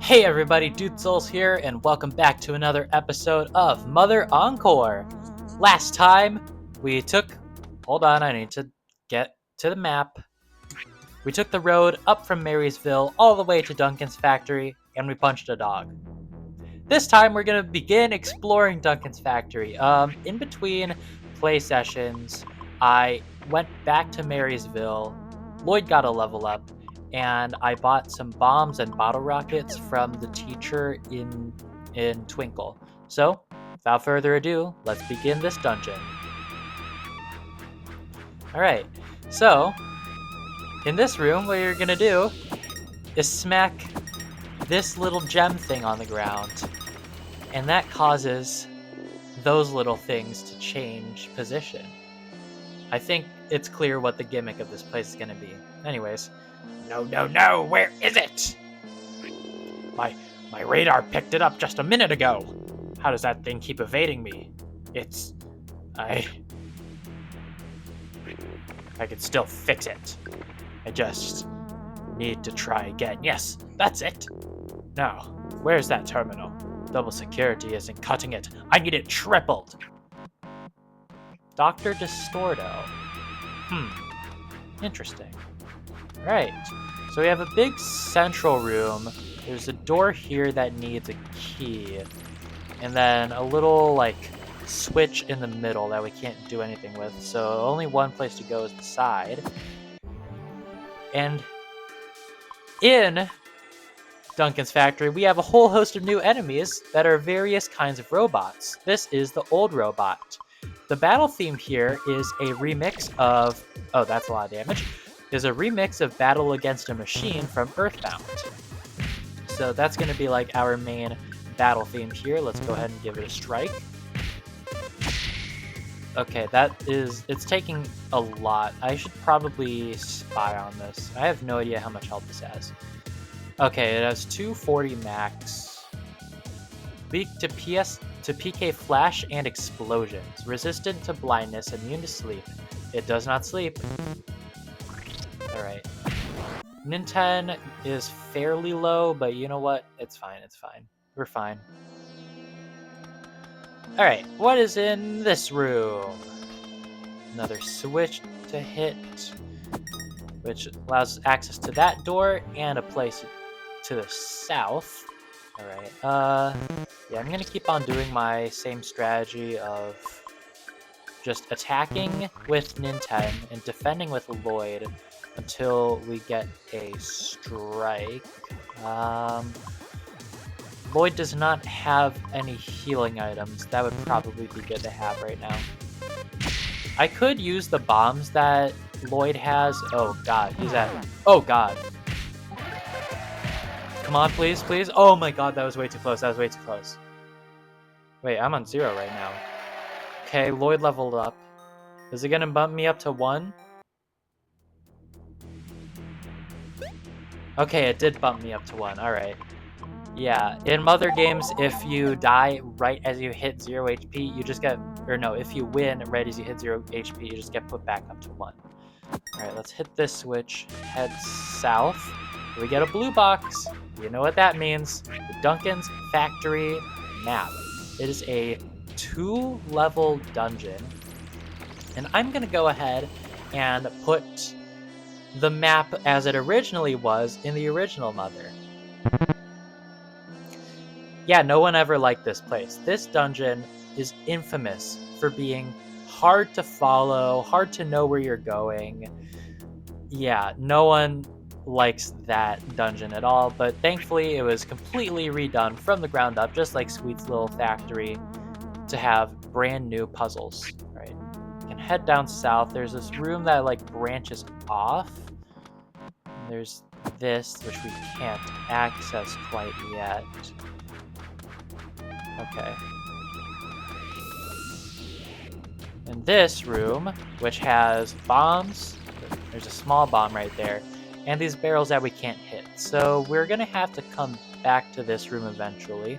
Hey everybody, Dude Souls here, and welcome back to another episode of Mother Encore. Last time, we took... Hold on, I need to get to the map. We took the road up from Marysville all the way to Duncan's factory, and we punched a dog. This time, we're going to begin exploring Duncan's factory. In between play sessions, I went back to Marysville. Lloyd got a level up, and I bought some bombs and bottle rockets from the teacher in Twinkle. So, without further ado, let's begin this dungeon. Alright, so, in this room, what you're gonna do is smack this little gem thing on the ground, and that causes those little things to change position. I think it's clear what the gimmick of this place is gonna be. Anyways. No, where is it? My radar picked it up just a minute ago. How does that thing keep evading me? I can still fix it. I just need to try again. Yes, that's it. Now, where's that terminal? Double security isn't cutting it. I need it tripled. Dr. Distorto. Interesting. Right, so we have a big central room. There's a door here that needs a key. And then a little, switch in the middle that we can't do anything with. So only one place to go is the side. And in Duncan's factory, we have a whole host of new enemies that are various kinds of robots. This is the old robot. The battle theme here is a remix of... Oh, that's a lot of damage. Is a remix of Battle Against a Machine from Earthbound. So that's going to be like our main battle theme here. Let's go ahead and give it a strike. Okay, it's taking a lot. I should probably spy on this. I have no idea how much health this has. Okay, it has 240 max. Weak to PK flash and explosions. Resistant to blindness, immune to sleep. It does not sleep. Alright. Ninten is fairly low, but you know what? It's fine. We're fine. Alright, what is in this room? Another switch to hit, which allows access to that door and a place to the south. Alright, yeah, I'm gonna keep on doing my same strategy of just attacking with Ninten and defending with Lloyd until we get a strike. Lloyd does not have any healing items. That would probably be good to have right now. I could use the bombs that Lloyd has. Oh god, he's at... Oh god. Come on, please. Oh my god, that was way too close. Wait, I'm on 0 right now. Okay, Lloyd leveled up. Is it gonna bump me up to 1? Okay, it did bump me up to 1. Alright. Yeah, in Mother games, if you die right as you hit 0 HP, you just get... Or no, if you win right as you hit 0 HP, you just get put back up to 1. Alright, let's hit this switch. Head south. We get a blue box. You know what that means. The Duncan's Factory map. It is a 2-level dungeon. And I'm going to go ahead and put the map as it originally was in the original Mother. Yeah, no one ever liked this place. This dungeon is infamous for being hard to follow, hard to know where you're going. Yeah, no one likes that dungeon at all, but thankfully it was completely redone from the ground up, just like Sweet's little factory, to have brand new puzzles. Right, you can head down south. There's this room that branches off. And there's this, which we can't access quite yet. Okay. And this room, which has bombs, there's a small bomb right there, and these barrels that we can't hit. So we're gonna have to come back to this room eventually.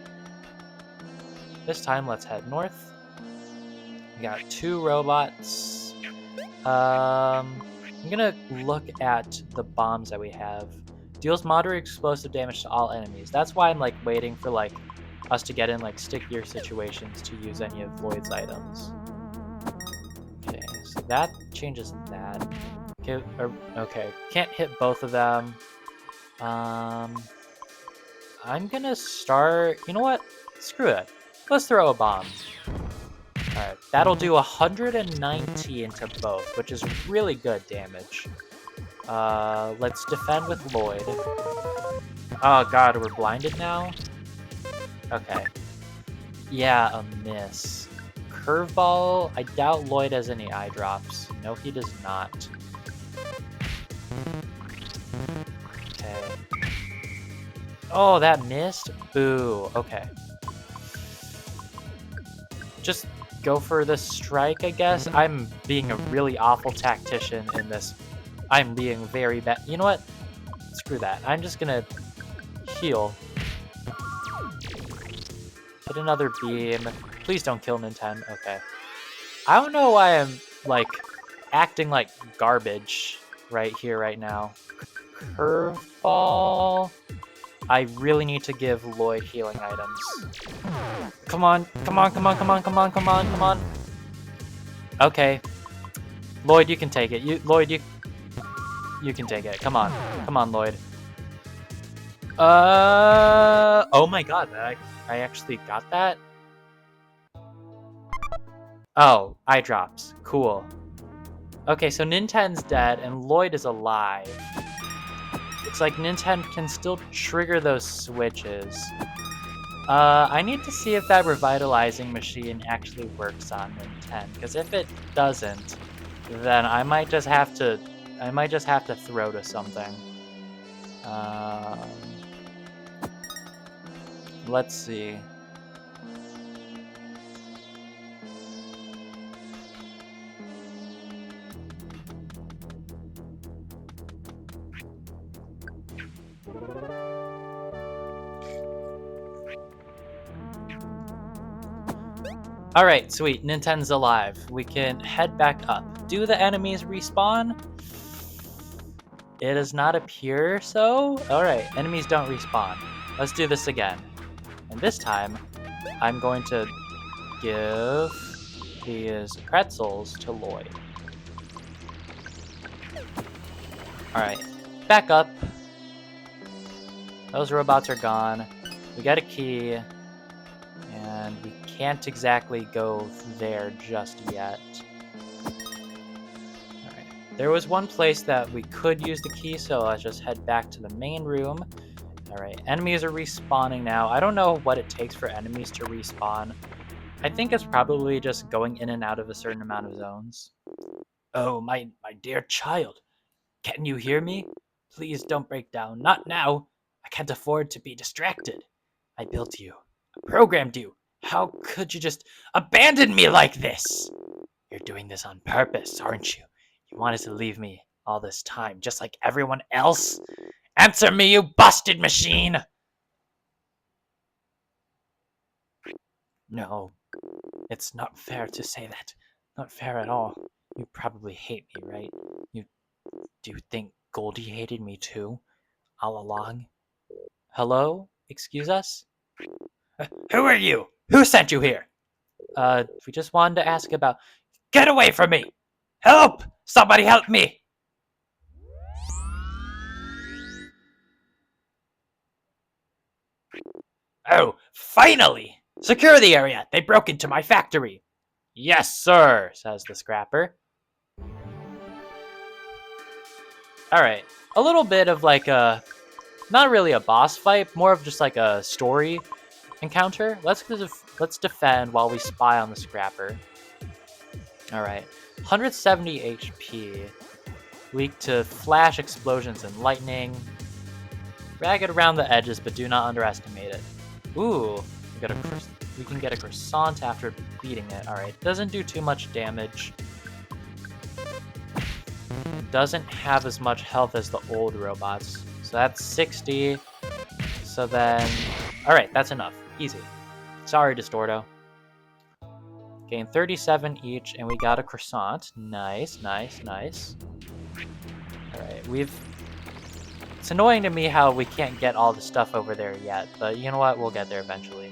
This time, let's head north. We got 2 robots. I'm gonna look at the bombs that we have. Deals moderate explosive damage to all enemies. That's why I'm like waiting for like us to get in like stickier situations to use any of Lloyd's items. Okay, so that changes that. Okay, can't hit both of them. I'm gonna start. You know what? Screw it. Let's throw a bomb. Alright, that'll do 119 to both, which is really good damage. Let's defend with Lloyd. Oh god, we're blinded now? Okay. Yeah, a miss. Curveball, I doubt Lloyd has any eye drops. No, he does not. Okay. Oh, that missed? Boo. Okay. Just go for the strike, I guess. I'm being a really awful tactician in this. I'm being very bad. You know what? Screw that. I'm just gonna heal. Hit another beam. Please don't kill Nintendo. Okay. I don't know why I'm, like, acting like garbage right here, right now. Curveball. I really need to give Lloyd healing items. Come on, come on, come on, come on, come on, come on, come on. Okay. Lloyd, you can take it. Lloyd, you can take it. Come on. Come on, Lloyd. Oh my god, I actually got that? Oh, eye drops. Cool. Okay, so Nintendo's dead and Lloyd is alive. It's like Nintendo can still trigger those switches. I need to see if that revitalizing machine actually works on Nintendo, because if it doesn't, then I might just have to throw to something. Let's see. Alright, sweet. Nintendo's alive. We can head back up. Do the enemies respawn? It does not appear so. Alright, enemies don't respawn. Let's do this again. And this time, I'm going to give these pretzels to Lloyd. Alright, back up. Those robots are gone. We got a key. And we can't exactly go there just yet. Alright. There was one place that we could use the key, so let's just head back to the main room. Alright, enemies are respawning now. I don't know what it takes for enemies to respawn. I think it's probably just going in and out of a certain amount of zones. Oh, my dear child. Can you hear me? Please don't break down. Not now. I can't afford to be distracted. I built you. I programmed you. How could you just abandon me like this? You're doing this on purpose, aren't you? You wanted to leave me all this time, just like everyone else? Answer me, you busted machine! No, it's not fair to say that. Not fair at all. You probably hate me, right? Do you think Goldie hated me too? All along? Hello? Excuse us? Who are you? Who sent you here? We just wanted to ask about... Get away from me! Help! Somebody help me! Oh, finally! Secure the area! They broke into my factory! Yes, sir, says the scrapper. Alright, a little bit of like a... Not really a boss fight, more of just like a story encounter. Let's defend while we spy on the scrapper. Alright, 170 HP. Weak to flash, explosions, and lightning. Ragged around the edges, but do not underestimate it. Ooh, we can get a croissant after beating it. Alright, doesn't do too much damage. Doesn't have as much health as the old robots. So that's 60. So then... Alright, that's enough. Easy. Sorry, Distorto. Gain 37 each, and we got a croissant. Nice, nice, nice. Alright, It's annoying to me how we can't get all the stuff over there yet, but you know what? We'll get there eventually.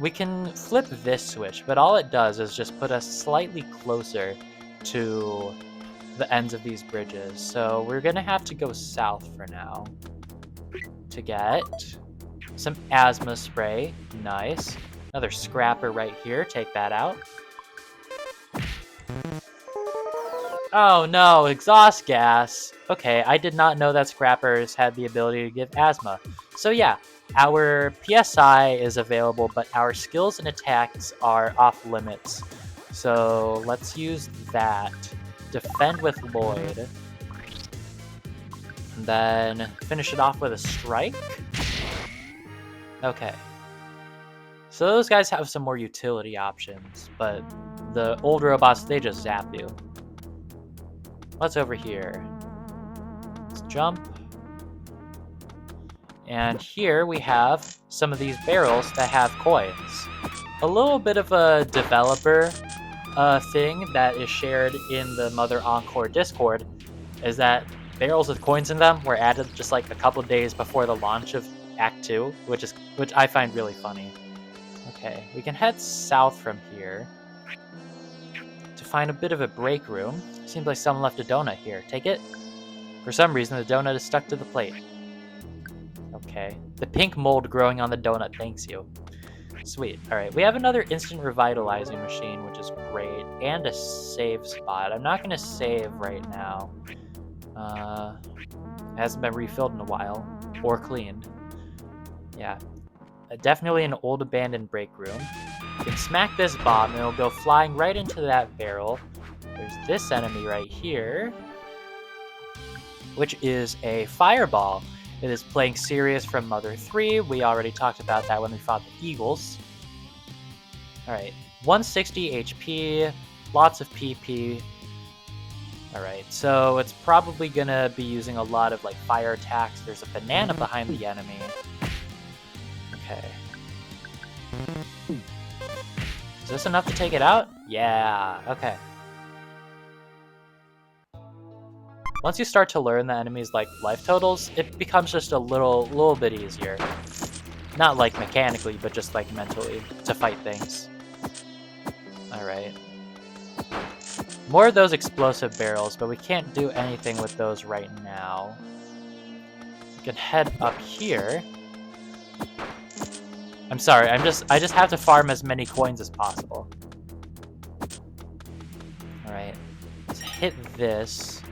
We can flip this switch, but all it does is just put us slightly closer to the ends of these bridges. So we're gonna have to go south for now to get some asthma spray. Nice. Another scrapper right here. Take that out. Oh no, exhaust gas. Okay, I did not know that scrappers had the ability to give asthma. So yeah, our PSI is available, but our skills and attacks are off limits. So let's use that. Defend with Lloyd. And then finish it off with a strike. Okay. So those guys have some more utility options, but the old robots, they just zap you. What's over here? Let's jump. And here we have some of these barrels that have coins. A little bit of a developer thing that is shared in the Mother Encore Discord is that barrels with coins in them were added just like a couple days before the launch of Act 2, which I find really funny. Okay, we can head south from here to find a bit of a break room. Seems like someone left a donut here. Take it? For some reason, the donut is stuck to the plate. Okay. The pink mold growing on the donut thanks you. Sweet. Alright, we have another instant revitalizing machine, which is great, and a save spot. I'm not going to save right now. It hasn't been refilled in a while, or cleaned. Yeah. Definitely an old abandoned break room. You can smack this bomb and it'll go flying right into that barrel. There's this enemy right here, which is a fireball. It is playing Sirius from Mother 3. We already talked about that when we fought the Eagles. Alright, 160 HP, lots of PP. Alright, so it's probably gonna be using a lot of like fire attacks. There's a banana behind the enemy. Okay. Is this enough to take it out? Yeah, okay. Once you start to learn the enemy's like life totals, it becomes just a little bit easier. Not like mechanically, but just like mentally to fight things. Alright. More of those explosive barrels, but we can't do anything with those right now. We can head up here. I'm sorry, I just have to farm as many coins as possible. Alright. Let's hit this.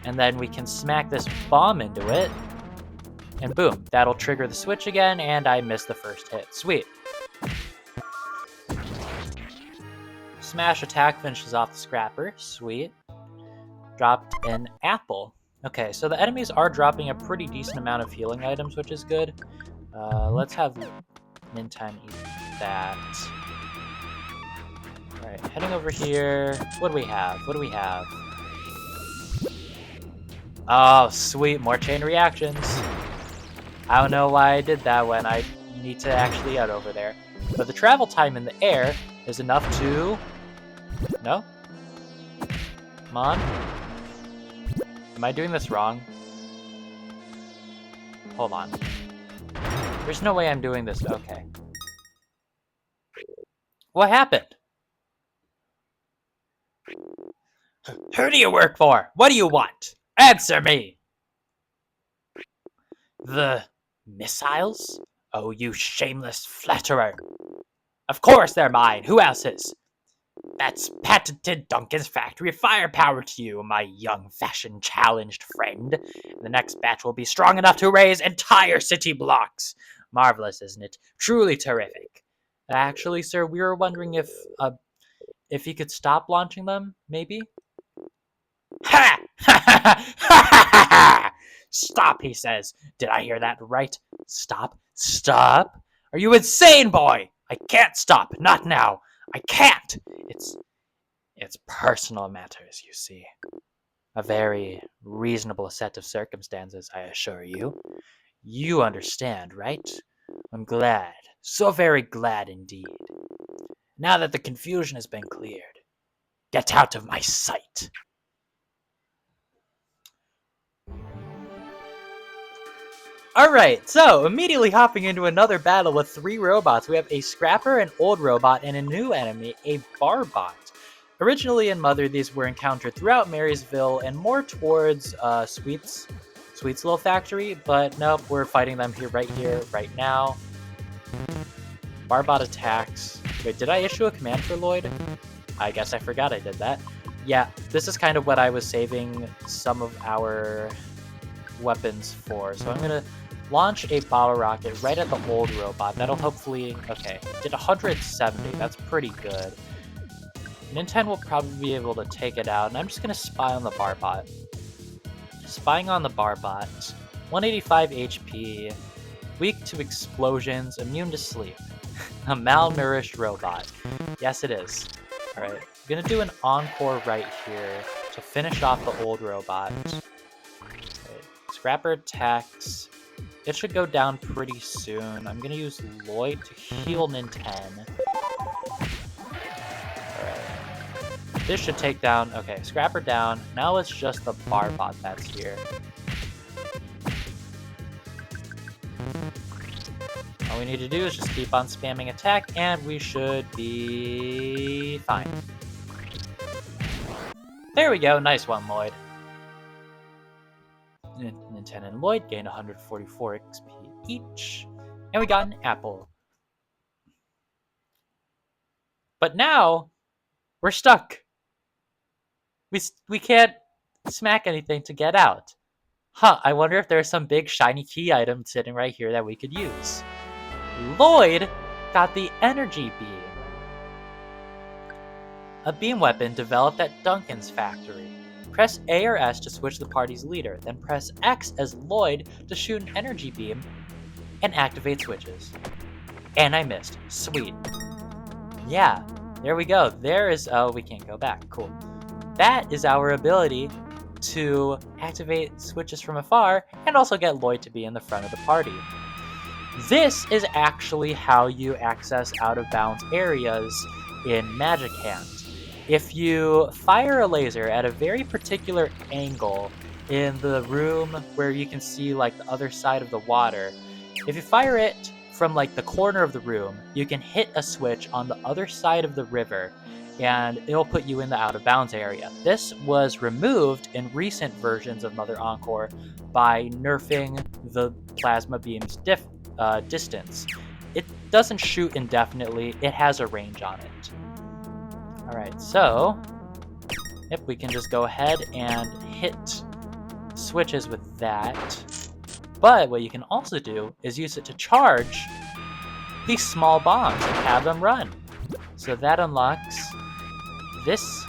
And then we can smack this bomb into it. And boom, that'll trigger the switch again, and I missed the first hit. Sweet. Smash attack finishes off the scrapper. Sweet. Dropped an apple. Okay, so the enemies are dropping a pretty decent amount of healing items, which is good. Let's have Nintime eat that. Alright, heading over here. What do we have? What do we have? Oh, sweet, more chain reactions. I don't know why I did that when I need to actually get over there. But the travel time in the air is enough to... No? Come on. Am I doing this wrong? Hold on. There's no way I'm doing this. Okay. What happened? Who do you work for? What do you want? Answer me! The missiles? Oh, you shameless flatterer. Of course they're mine. Who else's? That's patented Duncan's factory of firepower to you, my young fashion challenged friend. The next batch will be strong enough to raise entire city blocks. Marvelous, isn't it? Truly terrific. Actually, sir, we were wondering if he could stop launching them, maybe? Ha! Ha ha ha ha! Stop, he says. Did I hear that right? Stop? Stop? Are you insane, boy? I can't stop. Not now. I can't. It's personal matters, you see. A very reasonable set of circumstances, I assure you. You understand, right? I'm glad. So very glad indeed. Now that the confusion has been cleared, get out of my sight. Alright, so immediately hopping into another battle with 3 robots. We have a Scrapper, an old robot, and a new enemy, a Barbot. Originally in Mother, these were encountered throughout Marysville and more towards Sweet's little factory, but nope, we're fighting them right here, right now. Barbot attacks. Wait, did I issue a command for Lloyd? I guess I forgot I did that. Yeah, this is kind of what I was saving some of our weapons for. So I'm gonna launch a bottle rocket right at the old robot. That'll hopefully... Okay, did 170. That's pretty good. Nintendo will probably be able to take it out, and I'm just gonna spy on the Barbot. Spying on the Barbot. 185 HP, weak to explosions, immune to sleep. A malnourished robot. Yes, it is. Alright, I'm gonna do an Encore right here to finish off the old robot. Okay. Scrapper attacks. It should go down pretty soon. I'm gonna use Lloyd to heal Nintendo. Alright. This should take down... Okay, Scrapper down. Now it's just the Barbot that's here. All we need to do is just keep on spamming attack, and we should be fine. There we go, nice one, Lloyd. Nintendo and Lloyd gained 144 XP each, and we got an apple. But now, we're stuck. We can't smack anything to get out. Huh, I wonder if there's some big shiny key item sitting right here that we could use. Lloyd got the energy beam. A beam weapon developed at Duncan's factory. Press A or S to switch the party's leader, then press X as Lloyd to shoot an energy beam and activate switches. And I missed. Sweet. Yeah, there we go. There is... Oh, we can't go back. Cool. That is our ability to activate switches from afar and also get Lloyd to be in the front of the party. This is actually how you access out-of-bounds areas in Magic Hand. If you fire a laser at a very particular angle in the room where you can see like the other side of the water, if you fire it from like the corner of the room, you can hit a switch on the other side of the river and it'll put you in the out-of-bounds area. This was removed in recent versions of Mother Encore by nerfing the plasma beam's distance. It doesn't shoot indefinitely, it has a range on it. Alright, so yep, we can just go ahead and hit switches with that. But what you can also do is use it to charge these small bombs and have them run. So that unlocks this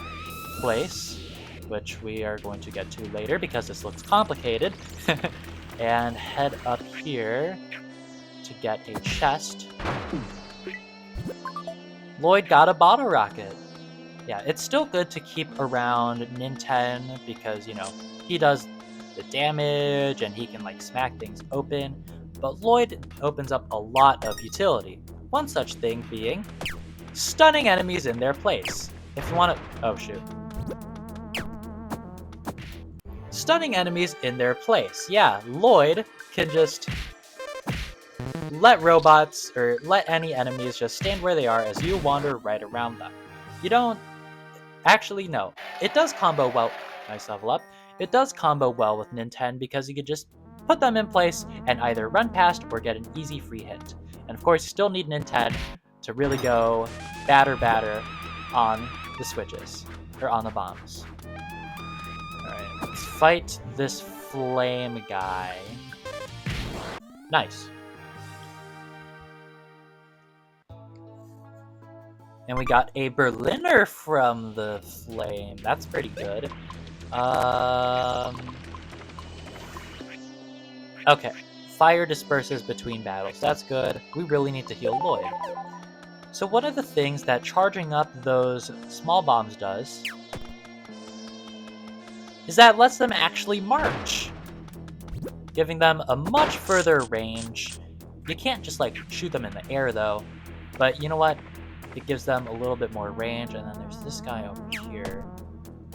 place, which we are going to get to later because this looks complicated. And head up here to get a chest. Lloyd got a bottle rocket. Yeah, it's still good to keep around Nintendo because, you know, he does the damage and he can like smack things open, but Lloyd opens up a lot of utility. One such thing being stunning enemies in their place. If you want to... Oh, shoot. Stunning enemies in their place. Yeah, Lloyd can just let robots, or let any enemies just stand where they are as you wander right around them. You don't... Actually, no. It does combo well... Nice level up. It does combo well with Nintendo because you could just put them in place and either run past or get an easy free hit. And of course, you still need Nintendo to really go batter on the switches, or on the bombs. Alright, let's fight this flame guy. Nice. And we got a Berliner from the flame. That's pretty good. Okay. Fire disperses between battles. That's good. We really need to heal Lloyd. So one of the things that charging up those small bombs does is that it lets them actually march, giving them a much further range. You can't just like shoot them in the air though, but you know what? It gives them a little bit more range. And then there's this guy over here.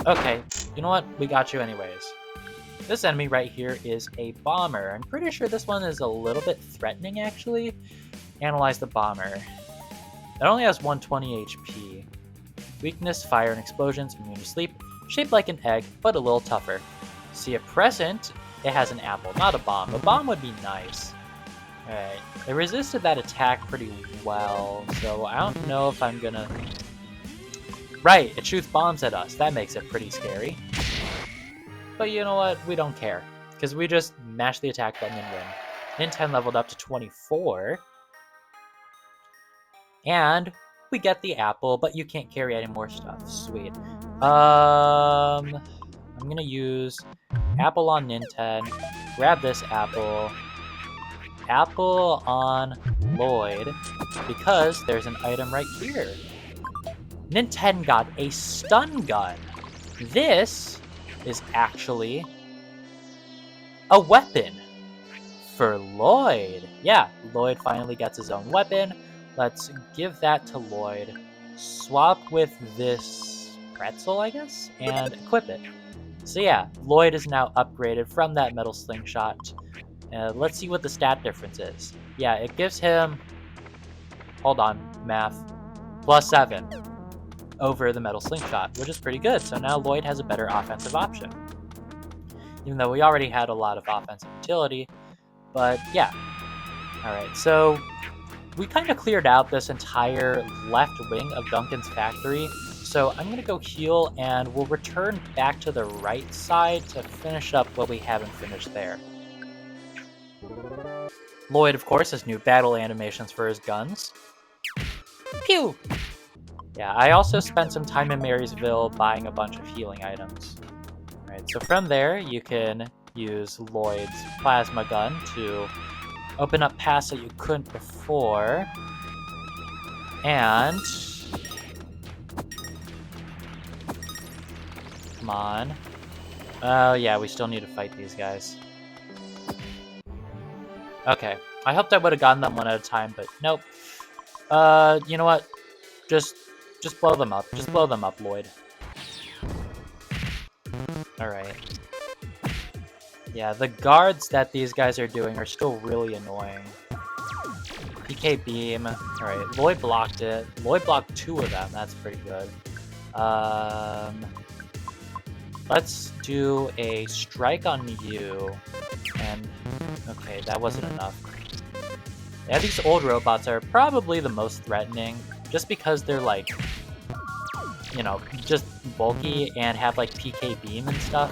Okay, you know what? We got you anyways. This enemy right here is a bomber. I'm pretty sure this one is a little bit threatening, actually. Analyze the bomber. It only has 120 HP. Weakness, fire, and explosions, immune to sleep. Shaped like an egg, but a little tougher. See a present? It has an apple, not a bomb. A bomb would be nice. Alright, it resisted that attack pretty well, so I don't know if I'm gonna... Right, it shoots bombs at us. That makes it pretty scary. But you know what? We don't care, because we just mash the attack button and win. Nin 10 leveled up to 24. And we get the apple, but you can't carry any more stuff. Sweet. I'm gonna use apple on Nin 10. Grab this apple. Apple on Lloyd, because there's an item right here. Nin 10 got a stun gun. This is actually a weapon for Lloyd. Yeah, Lloyd finally gets his own weapon. Let's give that to Lloyd. Swap with this pretzel, I guess, and equip it. So yeah, Lloyd is now upgraded from that metal slingshot. Let's see what the stat difference is. Yeah, it gives him... Hold on, math. +7 over the metal slingshot, which is pretty good. So now Lloyd has a better offensive option. Even though we already had a lot of offensive utility. But yeah. Alright, so we kind of cleared out this entire left wing of Duncan's factory. So I'm going to go heal, and we'll return back to the right side to finish up what we haven't finished there. Lloyd, of course, has new battle animations for his guns. Pew! Yeah, I also spent some time in Marysville buying a bunch of healing items. Alright, so from there, you can use Lloyd's plasma gun to open up paths that you couldn't before. And... Come on. Oh, yeah, we still need to fight these guys. Okay, I hoped I would have gotten them one at a time, but nope. You know what? Just blow them up. Just blow them up, Lloyd. Alright. Yeah, the guards that these guys are doing are still really annoying. PK Beam. Alright, Lloyd blocked it. Lloyd blocked 2 of them. That's pretty good. Let's do a strike on you. And, okay, that wasn't enough. Yeah, these old robots are probably the most threatening, just because they're like, you know, just bulky and have like PK Beam and stuff.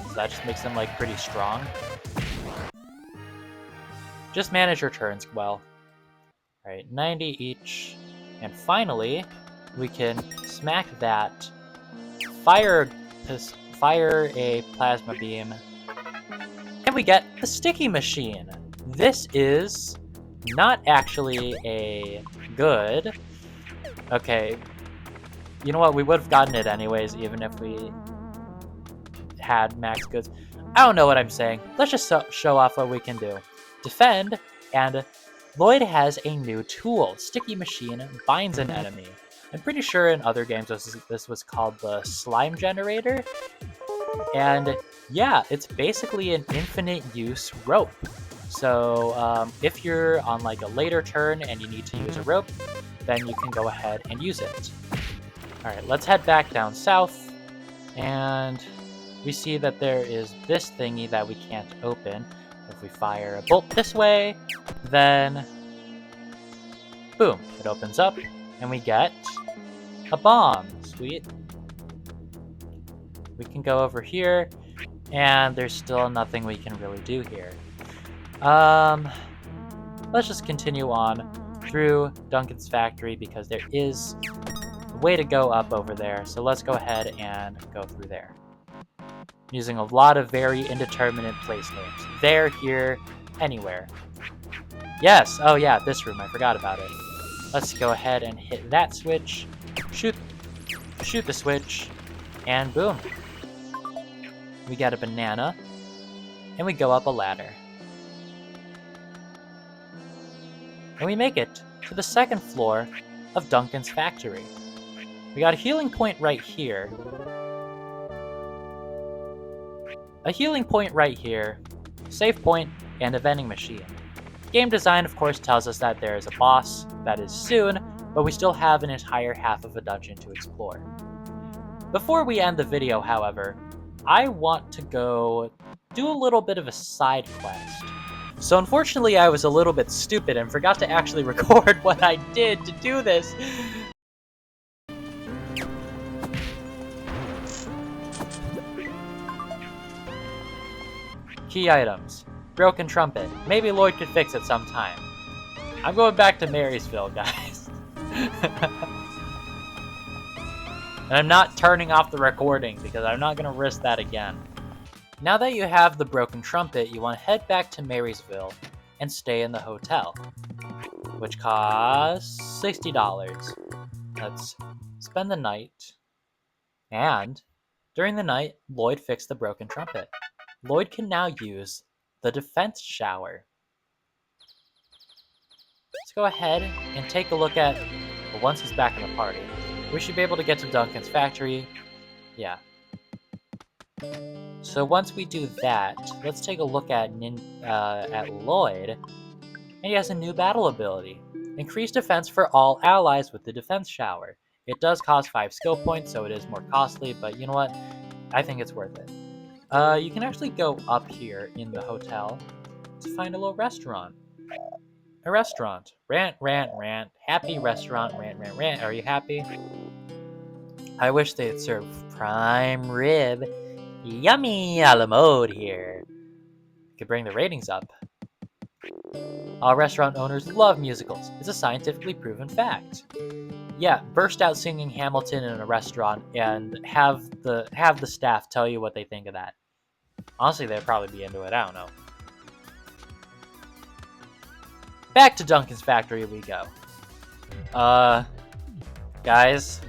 So that just makes them like pretty strong. Just manage your turns well. Alright, 90 each. And finally, we can smack that. Fire a plasma beam. And we get the sticky machine. This is not actually a good... Okay. You know what? We would have gotten it anyways, even if we had max goods. I don't know what I'm saying. Let's just show off what we can do. Defend, and Lloyd has a new tool. Sticky machine binds an enemy. I'm pretty sure in other games this was called the slime generator. And yeah, it's basically an infinite use rope. So if you're on like a later turn and you need to use a rope, then you can go ahead and use it. Alright, let's head back down south. And we see that there is this thingy that we can't open. If we fire a bolt this way, then boom, it opens up and we get a bomb. Sweet. We can go over here, and there's still nothing we can really do here. Let's just continue on through Duncan's factory because there is a way to go up over there. So let's go ahead and go through there. Using a lot of very indeterminate place names. There, here, anywhere. Yes! Oh yeah, this room. I forgot about it. Let's go ahead and hit that switch. Shoot the switch. And boom. We got a banana. And we go up a ladder. And we make it to the second floor of Duncan's factory. We got a healing point right here. A healing point right here, save point, and a vending machine. Game design of course tells us that there is a boss that is soon, but we still have an entire half of a dungeon to explore. Before we end the video, however, I want to go do a little bit of a side quest. So unfortunately I was a little bit stupid and forgot to actually record what I did to do this. Key items. Broken trumpet. Maybe Lloyd could fix it sometime. I'm going back to Marysville, guys. And I'm not turning off the recording because I'm not going to risk that again. Now that you have the broken trumpet, you want to head back to Marysville and stay in the hotel, which costs $60. Let's spend the night. And during the night, Lloyd fixed the broken trumpet. Lloyd can now use the defense shower. Let's go ahead and take a look at, well, once he's back in the party, we should be able to get to Duncan's factory. Yeah. So once we do that, let's take a look at Lloyd. And he has a new battle ability. Increase defense for all allies with the defense shower. It does cost 5 skill points, so it is more costly, but you know what? I think it's worth it. You can actually go up here in the hotel to find a little restaurant. A restaurant. Rant, rant, rant. Happy restaurant. Rant, rant, rant. Are you happy? I wish they'd serve prime rib. Yummy a la mode here. Could bring the ratings up. All restaurant owners love musicals. It's a scientifically proven fact. Yeah, burst out singing Hamilton in a restaurant and have the staff tell you what they think of that. Honestly, they'd probably be into it. I don't know. Back to Duncan's factory we go. Guys,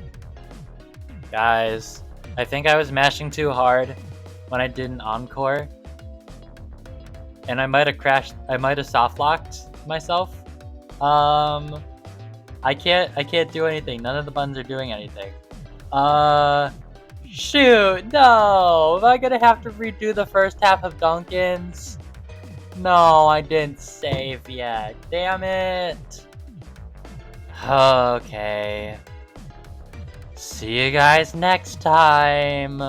I think I was mashing too hard when I did an Encore, and I might have crashed. I might have soft locked myself. I can't do anything. None of the buttons are doing anything. Shoot, no! Am I gonna have to redo the first half of Duncan's? No, I didn't save yet. Damn it. Okay. See you guys next time.